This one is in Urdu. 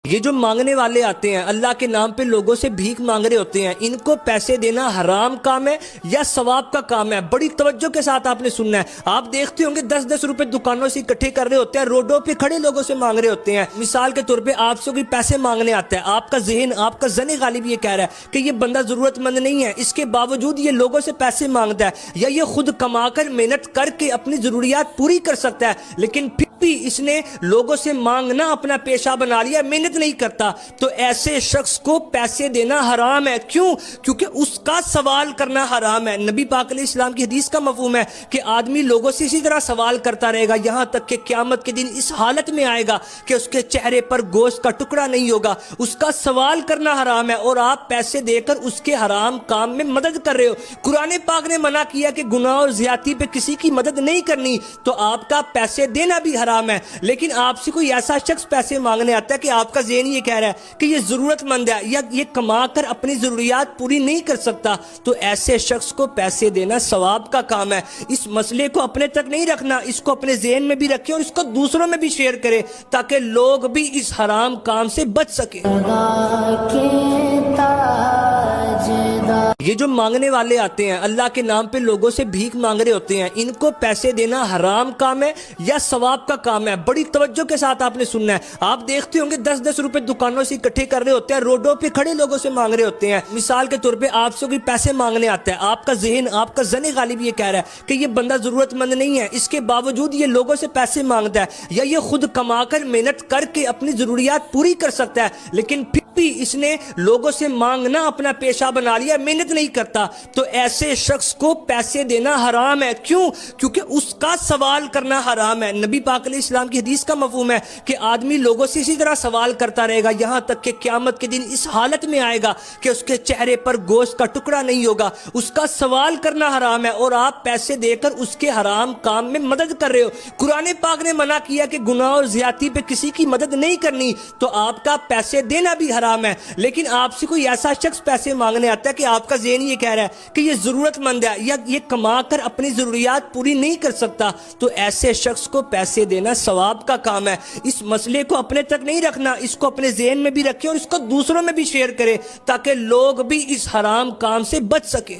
یہ جو مانگنے والے آتے ہیں اللہ کے نام پہ لوگوں سے بھیک مانگ رہے ہوتے ہیں، ان کو پیسے دینا حرام کام ہے یا ثواب کا کام ہے؟ بڑی توجہ کے ساتھ آپ نے سننا ہے۔ آپ دیکھتے ہوں گے 10-10 روپے دکانوں سے اکٹھے کر رہے ہوتے ہیں، روڈوں پہ کھڑے لوگوں سے مانگ رہے ہوتے ہیں۔ مثال کے طور پہ آپ سے کوئی پیسے مانگنے آتا ہے، آپ کا ذہن، آپ کا ذہن غالب یہ کہہ رہا ہے کہ یہ بندہ ضرورت مند نہیں ہے، اس کے باوجود یہ لوگوں سے پیسے مانگتا ہے، یا یہ خود کما کر محنت کر کے اپنی ضروریات پوری کر سکتا ہے، لیکن پھر بھی اس نے لوگوں سے مانگنا اپنا پیشہ بنا لیا، محنت نہیں کرتا، تو ایسے شخص کو پیسے دینا حرام ہے۔ کیوں؟ کیونکہ اس کا سوال کرنا حرام ہے۔ نبی پاک علیہ السلام کی حدیث کا مفہوم ہے کہ آدمی لوگوں سے اسی طرح سوال کرتا رہے گا یہاں تک کہ قیامت کے دن اس حالت میں آئے گا کہ اس کے چہرے پر گوشت کا ٹکڑا نہیں ہوگا۔ اس کا سوال کرنا حرام ہے اور آپ پیسے دے کر اس کے حرام کام میں مدد کر رہے ہو۔ قرآن پاک نے منع کیا کہ گناہ اور زیادتی پہ کسی کی مدد نہیں کرنی، تو آپ کا پیسے دینا بھی حرام ہے۔ لیکن آپ سے کوئی ایسا شخص پیسے مانگنے آتا ہے کہ آپ کا ذہن یہ کہہ رہا ہے کہ یہ ضرورت مند ہے یا یہ کما کر اپنی ضروریات پوری نہیں کر سکتا، تو ایسے شخص کو پیسے دینا ثواب کا کام ہے۔ اس مسئلے کو اپنے تک نہیں رکھنا، اس کو اپنے ذہن میں بھی رکھیں اور اس کو دوسروں میں بھی شیئر کریں تاکہ لوگ بھی اس حرام کام سے بچ سکیں۔ یہ جو مانگنے والے آتے ہیں اللہ کے نام پہ لوگوں سے بھیک مانگ رہے ہوتے ہیں، ان کو پیسے دینا حرام کام ہے یا ثواب کا کام ہے؟ بڑی توجہ کے ساتھ آپ نے سننا ہے۔ آپ دیکھتے ہوں گے 10-10 روپے دکانوں سے اکٹھے کر رہے ہوتے ہیں، روڈوں پہ کھڑے لوگوں سے مانگ رہے ہوتے ہیں۔ مثال کے طور پہ آپ سے کوئی پیسے مانگنے آتا ہے، آپ کا ذہن، آپ کا ذہن غالب یہ کہہ رہا ہے کہ یہ بندہ ضرورت مند نہیں ہے، اس کے باوجود یہ لوگوں سے پیسے مانگتا ہے، یا یہ خود کما کر محنت کر کے اپنی ضروریات پوری کر سکتا ہے، لیکن پھر بھی اس نے لوگوں سے مانگنا اپنا پیشہ بنا لیا، محنت نہیں کرتا، تو ایسے شخص کو پیسے دینا حرام ہے۔ کیوں؟ کیونکہ اس کا سوال کرنا حرام ہے۔ نبی پاک علیہ السلام کی حدیث کا مفہوم ہے کہ آدمی لوگوں سے اسی طرح سوال کرتا رہے گا یہاں تک کہ قیامت کے دن اس حالت میں آئے گا کہ اس کے چہرے پر گوشت کا ٹکڑا نہیں ہوگا۔ اس کا سوال کرنا حرام ہے اور آپ پیسے دے کر اس کے حرام کام میں مدد کر رہے ہو۔ قرآن پاک نے منع کیا کہ گناہ اور زیادتی پہ کسی کی مدد نہیں کرنی، تو آپ کا پیسے دینا بھی حرام ہے۔ لیکن آپ سے کوئی ایسا شخص پیسے مانگنے آتا ہے کہ آپ کا ذہن یہ کہہ رہا ہے کہ یہ ضرورت مند ہے یا یہ کما کر اپنی ضروریات پوری نہیں کر سکتا، تو ایسے شخص کو پیسے دینا ثواب کا کام ہے۔ اس مسئلے کو اپنے تک نہیں رکھنا، اس کو اپنے ذہن میں بھی رکھیں اور اس کو دوسروں میں بھی شیئر کریں تاکہ لوگ بھی اس حرام کام سے بچ سکیں۔